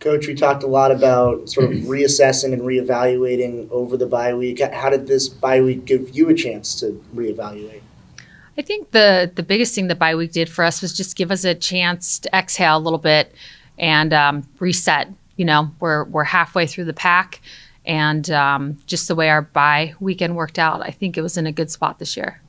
Coach, we talked a lot about sort of reassessing and reevaluating over the bye week. How did this bye week give you a chance to reevaluate? I think the biggest thing the bye week did for us was just give us a chance to exhale a little bit and reset. We're halfway through the pack, and just the way our bye weekend worked out, I think it was in a good spot this year.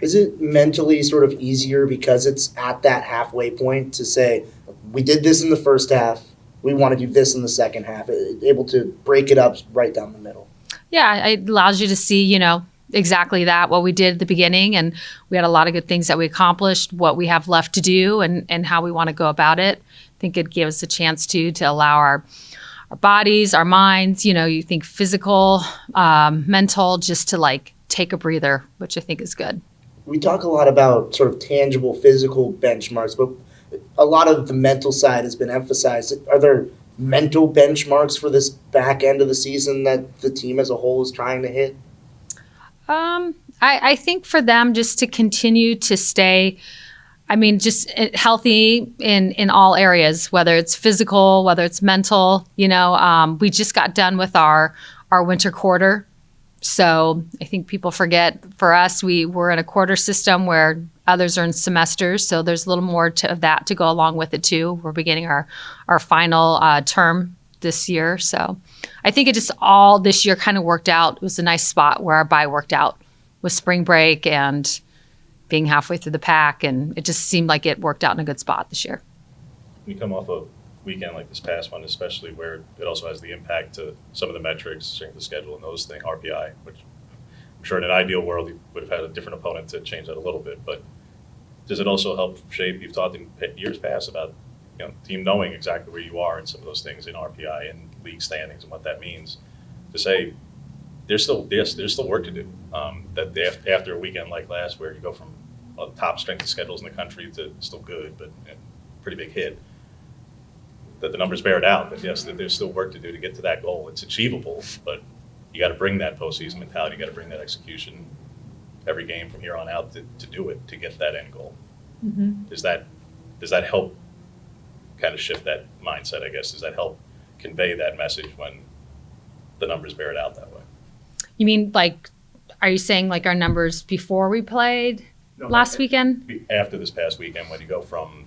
Is it mentally sort of easier because it's at that halfway point to say, we did this in the first half, we want to do this in the second half, able to break it up right down the middle? Yeah, it allows you to see, exactly that, what we did at the beginning, and we had a lot of good things that we accomplished, what we have left to do, and how we want to go about it. I think it gives us a chance to allow our bodies, our minds, you think physical, mental, just to take a breather, which I think is good. We talk a lot about sort of tangible physical benchmarks, but a lot of the mental side has been emphasized. Are there mental benchmarks for this back end of the season that the team as a whole is trying to hit? I think for them just to continue to stay, just healthy in all areas, whether it's physical, whether it's mental. We just got done with our winter quarter. So I think people forget, for us, we're in a quarter system where others are in semesters. So there's a little more of that to go along with it too. We're beginning our final term this year. So I think it just all this year kind of worked out. It was a nice spot where our bye worked out with spring break and being halfway through the pack. And it just seemed like it worked out in a good spot this year. We come off a weekend like this past one, especially where it also has the impact to some of the metrics, strength of schedule and those things, RPI, which I'm sure in an ideal world you would have had a different opponent to change that a little bit. But does it also help shape, you've talked in years past about team knowing exactly where you are in some of those things in RPI and league standings and what that means, to say there's still work to do. That after a weekend like last, where you go from one of the top strength of schedules in the country to still good, but pretty big hit, that the numbers bear it out. That yes, that there's still work to do to get to that goal. It's achievable, but you got to bring that postseason mentality. You got to bring that execution every game from here on out to do it, to get that end goal. Mm-hmm. Does that help kind of shift that mindset, I guess? Does that help convey that message when the numbers bear it out that way? You mean are you saying our numbers before we played last weekend? After this past weekend, when you go from,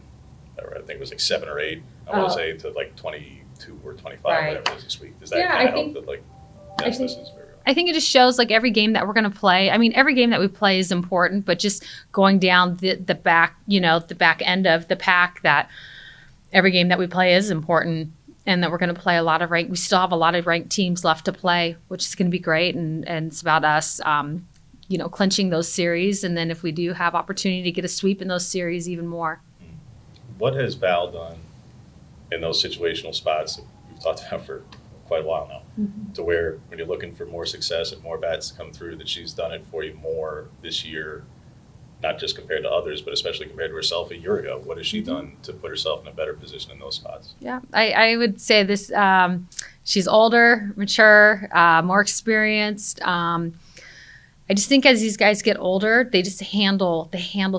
I think it was 7 or 8, I want to say, to 22 or 25, right, whatever it is this week. Does that kind of help that yes, this is very I think it just shows every game that we're going to play. Every game that we play is important, but just going down the back, the back end of the pack, that every game that we play is important, and that we're going to play we still have a lot of ranked teams left to play, which is going to be great. And it's about us, clinching those series. And then if we do have opportunity to get a sweep in those series, even more. What has Val done in those situational spots that we've talked about for quite a while now, mm-hmm, to where when you're looking for more success and more bats to come through, that she's done it for you more this year, not just compared to others, but especially compared to herself a year ago? What has she done to put herself in a better position in those spots? Yeah, I would say this, she's older, mature, more experienced. I just think as these guys get older, they handle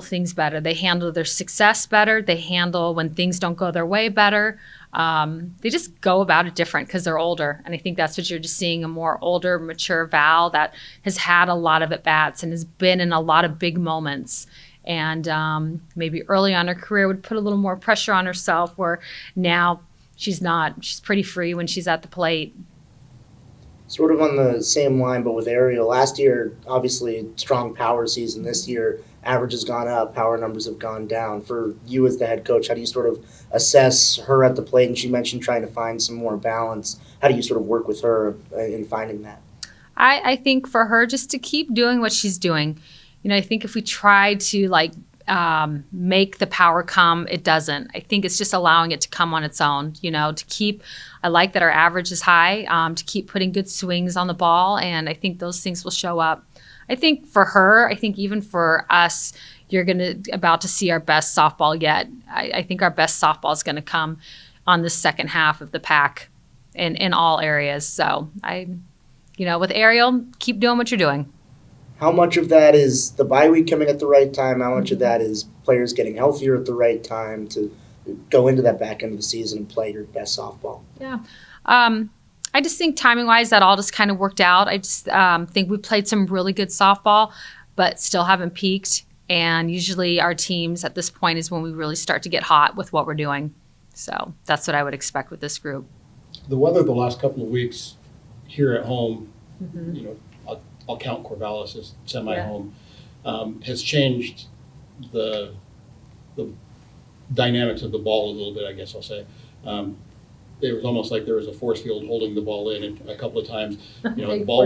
things better. They handle their success better. They handle when things don't go their way better. They just go about it different because they're older. And I think that's what you're just seeing, a more older, mature Val that has had a lot of at-bats and has been in a lot of big moments. And maybe early on in her career would put a little more pressure on herself, where now she's not. She's pretty free when she's at the plate. Sort of on the same line, but with Ariel. Last year, obviously, strong power season. This year, average has gone up, power numbers have gone down. For you as the head coach, how do you sort of assess her at the plate? And she mentioned trying to find some more balance. How do you sort of work with her in finding that? I think for her, just to keep doing what she's doing. I think if we try to make the power come, it doesn't. I think it's just allowing it to come on its own, to keep, I like that our average is high, to keep putting good swings on the ball. And I think those things will show up. I think for her, I think even for us, you're about to see our best softball yet. I think our best softball is going to come on the second half of the pack in all areas. So with Ariel, keep doing what you're doing. How much of that is the bye week coming at the right time? How much of that is players getting healthier at the right time to go into that back end of the season and play your best softball? Yeah. I just think timing-wise, that all just kind of worked out. I just think we played some really good softball, but still haven't peaked. And usually our teams at this point is when we really start to get hot with what we're doing. So that's what I would expect with this group. The weather the last couple of weeks here at home, Mm-hmm. you know, I'll count Corvallis as semi-home, has changed the dynamics of the ball a little bit, I guess I'll say. It was almost like there was a force field holding the ball in a couple of times. You know, the ball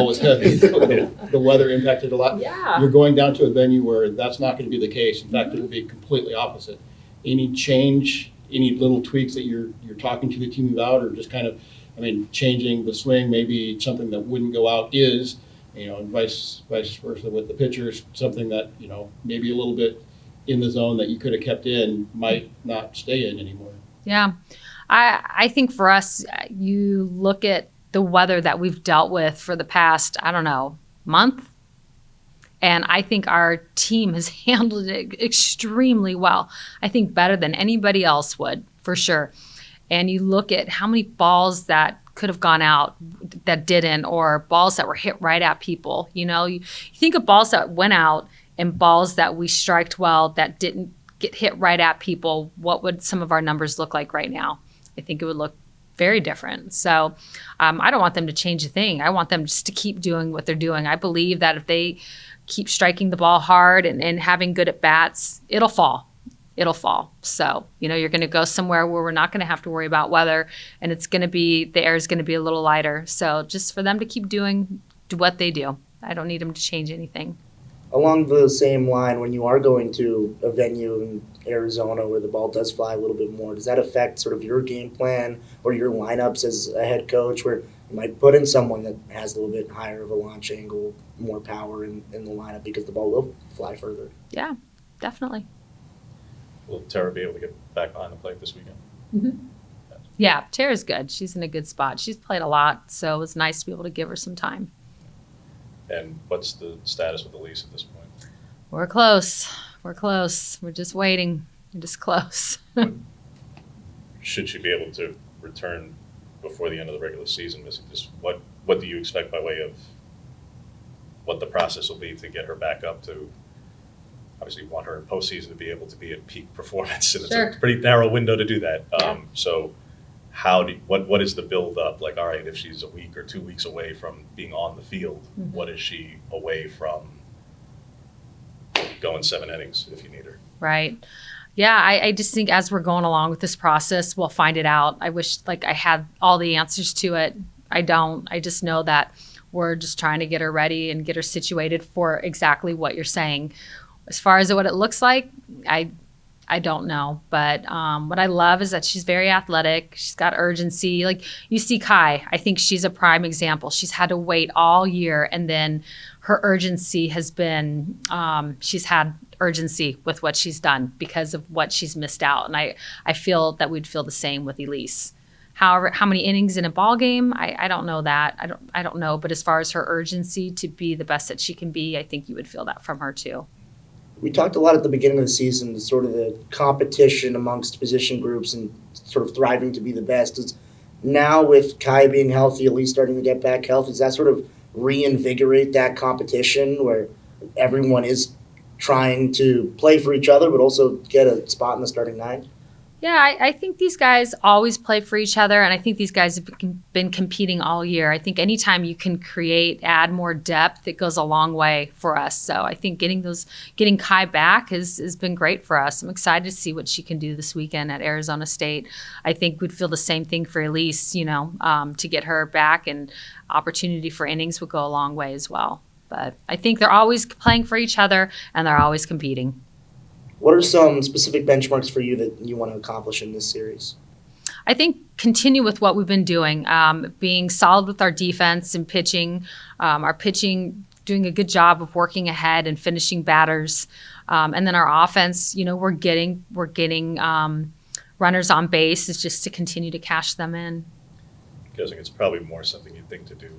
was heavy. So the weather impacted a lot. Yeah. You're going down to a venue where that's not going to be the case. In fact, it'll be completely opposite. Any change, any little tweaks that you're talking to the team about, or just kind of, I mean, changing the swing, maybe something that wouldn't go out is, you know, and vice versa with the pitchers, something that, you know, maybe a little bit in the zone that you could have kept in might not stay in anymore. Yeah. I think for us, you look at the weather that we've dealt with for the past, I don't know, month. And I think our team has handled it extremely well. I think better than anybody else would, for sure. And you look at how many balls that could have gone out that didn't, or balls that were hit right at people. You know, you think of balls that went out and balls that we striked well that didn't get hit right at people. What would some of our numbers look like right now? I think it would look very different. So I don't want them to change a thing. I want them just to keep doing what they're doing. I believe that if they keep striking the ball hard and having good at bats, it'll fall. It'll fall. So, you know, you're going to go somewhere where we're not going to have to worry about weather, and it's going to be, the air is going to be a little lighter. So just for them to keep doing what they do. I don't need them to change anything. Along the same line, when you are going to a venue in Arizona where the ball does fly a little bit more, does that affect sort of your game plan or your lineups as a head coach, where you might put in someone that has a little bit higher of a launch angle, more power in the lineup because the ball will fly further? Yeah, definitely. Will Tara be able to get back behind the plate this weekend? Mm-hmm. Yeah, Tara's good. She's in a good spot. She's played a lot, so it was nice to be able to give her some time. And what's the status with Elise at this point? We're close. We're close. We're just waiting. We're just close. Should she be able to return before the end of the regular season? Just what do you expect by way of what the process will be to get her back up to? Obviously, you want her in postseason to be able to be at peak performance, and Sure. it's a pretty narrow window to do that. Yeah. So, what is the build up? Like, all right, if she's a week or 2 weeks away from being on the field, Mm-hmm. what is she away from going 7 innings if you need her? Right. Yeah, I just think as we're going along with this process, we'll find it out. I wish like I had all the answers to it. I don't. I just know that we're just trying to get her ready and get her situated for exactly what you're saying. As far as what it looks like, I don't know. But what I love is that she's very athletic. She's got urgency. Like you see Kai, I think she's a prime example. She's had to wait all year, and then her urgency has been, she's had urgency with what she's done because of what she's missed out. And I feel that we'd feel the same with Elise. However, how many innings in a ball game, I don't know that. I don't know. But as far as her urgency to be the best that she can be, I think you would feel that from her too. We talked a lot at the beginning of the season, sort of the competition amongst position groups and sort of thriving to be the best. Is now with Kai being healthy, at least starting to get back healthy, does that sort of reinvigorate that competition where everyone is trying to play for each other but also get a spot in the starting nine? Yeah, I think these guys always play for each other, and I think these guys have been competing all year. I think anytime you can add more depth, it goes a long way for us. So I think getting Kai back has been great for us. I'm excited to see what she can do this weekend at Arizona State. I think we'd feel the same thing for Elise, to get her back, and opportunity for innings would go a long way as well. But I think they're always playing for each other, and they're always competing. What are some specific benchmarks for you that you want to accomplish in this series? I think continue with what we've been doing, being solid with our defense and pitching, our pitching doing a good job of working ahead and finishing batters, and then our offense. We're getting runners on base. Is just to continue to cash them in. I'm guessing it's probably more something you'd think to do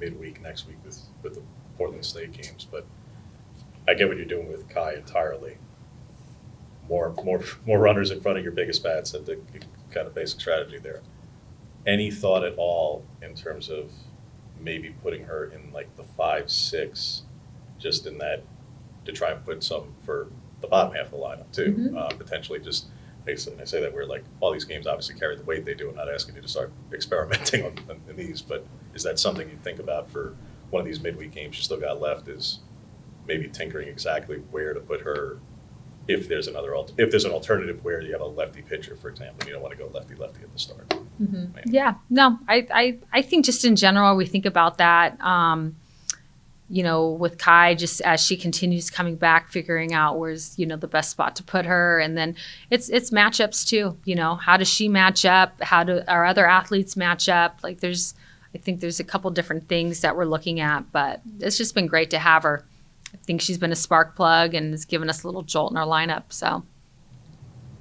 midweek next week with the Portland State games, but I get what you're doing with Kai entirely. More runners in front of your biggest bats. That's the kind of basic strategy there. any thought at all in terms of maybe putting her in like the 5-6, just in that, to try and put some for the bottom half of the lineup too, potentially just. I say that we're like, all these games obviously carry the weight they do. I'm not asking you to start experimenting on these, but is that something you think about for one of these midweek games you still got left, is maybe tinkering exactly where to put her if there's an alternative where you have a lefty pitcher, for example, you don't want to go lefty at the start. Yeah, no, I think just in general, we think about that, with Kai, just as she continues coming back, figuring out where's, the best spot to put her. And then it's matchups too, how does she match up? How do our other athletes match up? Like I think there's a couple different things that we're looking at, but it's just been great to have her. I think she's been a spark plug and has given us a little jolt in our lineup. So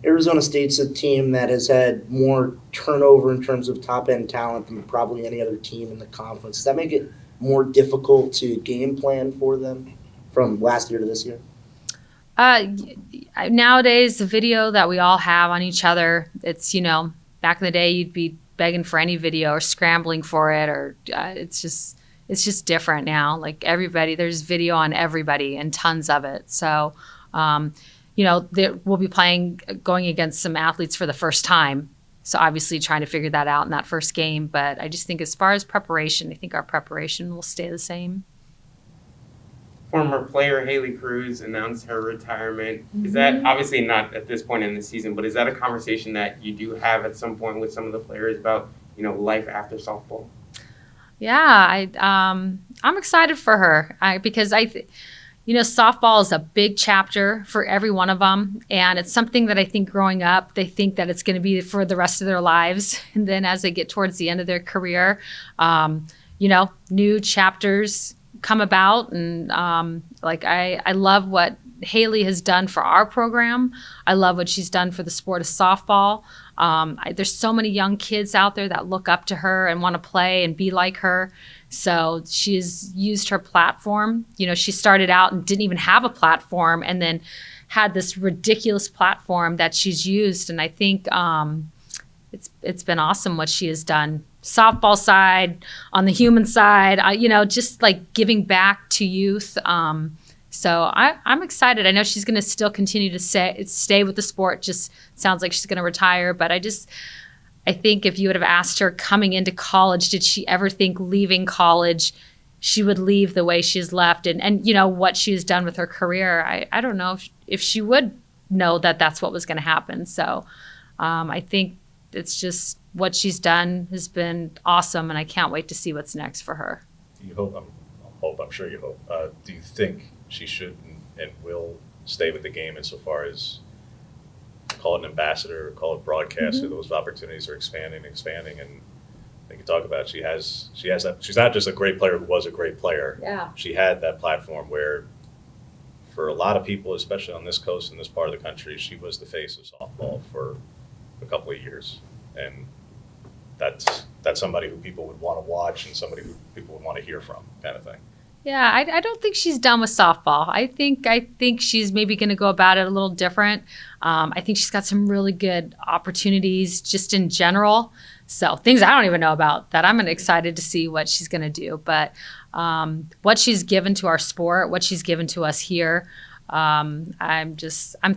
Arizona State's a team that has had more turnover in terms of top-end talent than probably any other team in the conference. Does that make it more difficult to game plan for them from last year to this year? Nowadays, the video that we all have on each other, it's, back in the day, you'd be begging for any video or scrambling for it, or it's just different now. Like everybody, there's video on everybody and tons of it. So, we'll be going against some athletes for the first time. So obviously trying to figure that out in that first game. But I just think as far as preparation, I think our preparation will stay the same. Former player Haley Cruz announced her retirement. Is that, obviously not at this point in the season, but is that a conversation that you do have at some point with some of the players about, life after softball? Yeah, I'm excited for her because softball is a big chapter for every one of them. And it's something that I think growing up, they think that it's going to be for the rest of their lives. And then as they get towards the end of their career, new chapters come about. And I love what Haley has done for our program. I love what she's done for the sport of softball. There's so many young kids out there that look up to her and want to play and be like her. So she's used her platform. She started out and didn't even have a platform and then had this ridiculous platform that she's used. And I think it's been awesome what she has done. Softball side, on the human side, just like giving back to youth. So I'm excited. I know she's going to still continue to stay with the sport. Just sounds like she's going to retire. But I think if you would have asked her coming into college, did she ever think leaving college she would leave the way she's left and what she's done with her career? I don't know if she would know that that's what was going to happen. So I think it's just what she's done has been awesome, and I can't wait to see what's next for her. You hope, I'm sure you hope. Do you think she should and will stay with the game insofar as call it an ambassador, call it broadcaster? Those opportunities are expanding, and they can talk about she has that. She's not just a great player who was a great player. Yeah. She had that platform where, for a lot of people, especially on this coast in this part of the country, she was the face of softball for a couple of years, and that's somebody who people would want to watch and somebody who people would want to hear from, kind of thing. Yeah, I don't think she's done with softball. I think she's maybe going to go about it a little different. I think she's got some really good opportunities just in general. So things I don't even know about that I'm excited to see what she's going to do. But what she's given to our sport, what she's given to us here, I'm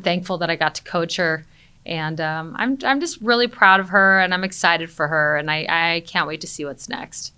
thankful that I got to coach her. And I'm just really proud of her, and I'm excited for her, and I can't wait to see what's next.